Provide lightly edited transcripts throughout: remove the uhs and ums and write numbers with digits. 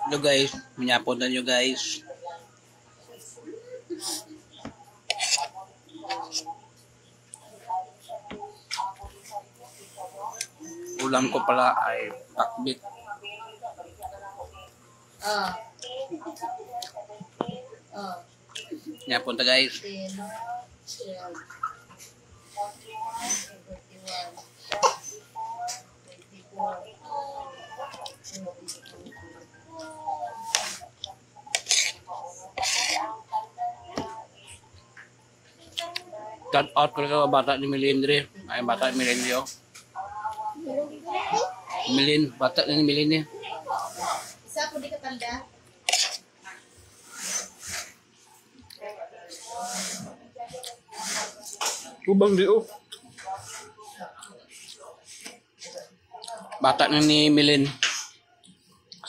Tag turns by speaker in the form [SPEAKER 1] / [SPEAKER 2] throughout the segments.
[SPEAKER 1] Hello guys, menyapon na nyo guys. Ulam ko pala ay pakbit. Menyapon ta guys. Cut out ko sa bata ni Milindre. Ay bata ni Milindre. Milin, bata ni Milin eh.
[SPEAKER 2] Isa po di katanda.
[SPEAKER 1] Tubang di oh. Bata na ni Milin.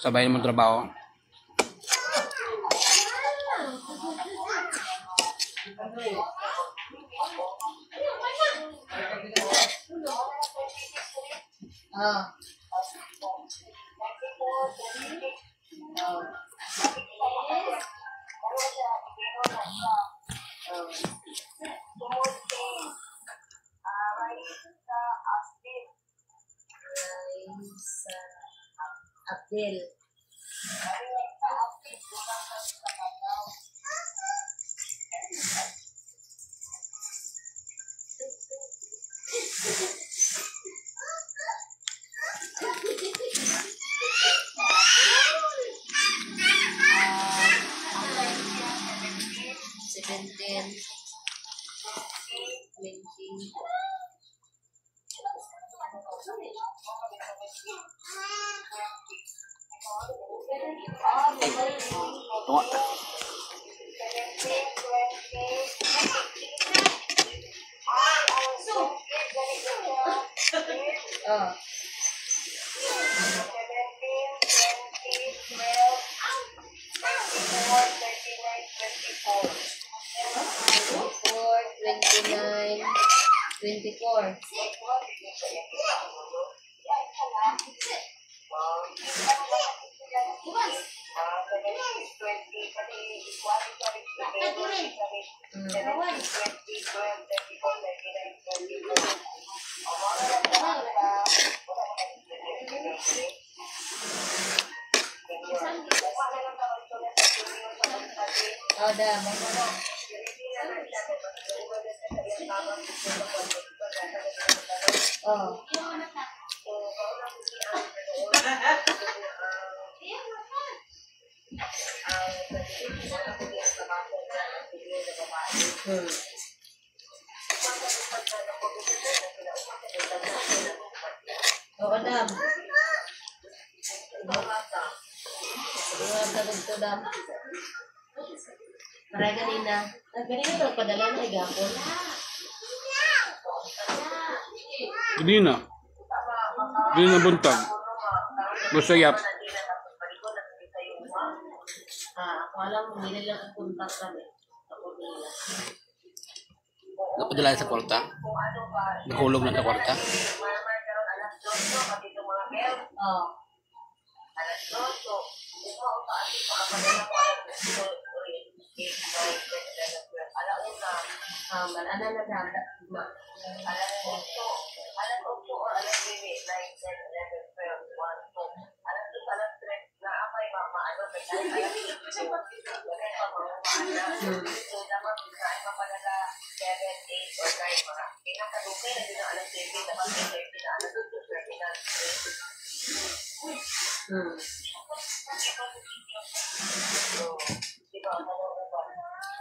[SPEAKER 1] Sabay mo trabaho.
[SPEAKER 2] Abdel.
[SPEAKER 1] Tunggu.
[SPEAKER 2] Adam. Para ganina. Ganina ito, padala na igapon.
[SPEAKER 1] Ganina. Ganina buntag. Gusayap.
[SPEAKER 2] Ako alam, hindi lang ang puntak kami. Ako nila.
[SPEAKER 1] Napadala sa kwarta. Nahulog na sa kwarta.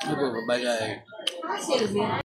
[SPEAKER 1] Ano ba bagay?